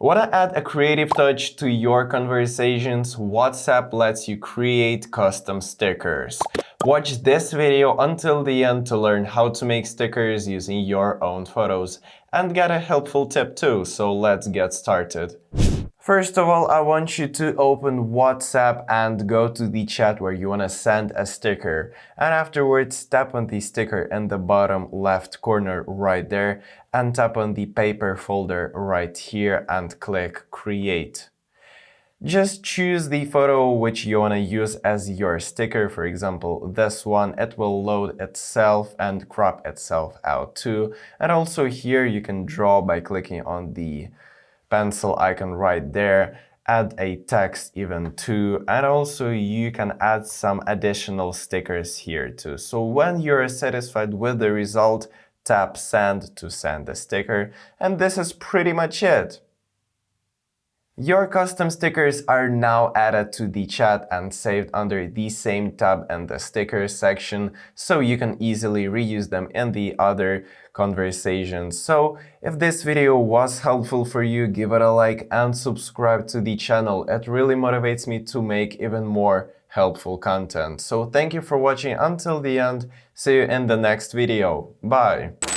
Want to add a creative touch to your conversations? WhatsApp lets you create custom stickers. Watch this video until the end to learn how to make stickers using your own photos and get a helpful tip too, so let's get started. First of all, I want you to open WhatsApp and go to the chat where you want to send a sticker. And afterwards, tap on the sticker in the bottom left corner right there and tap on the paper folder right here and click Create. Just choose the photo which you want to use as your sticker. For example, this one, it will load itself and crop itself out too. And also here you can draw by clicking on the pencil icon right there, add a text even too, and also you can add some additional stickers here too. So when you're satisfied with the result, tap Send to send the sticker, and this is pretty much it. Your custom stickers are now added to the chat and saved under the same tab in the stickers section, so you can easily reuse them in the other conversations. So if this video was helpful for you, give it a like and subscribe to the channel. It really motivates me to make even more helpful content. So thank you for watching until the end. See you in the next video. Bye!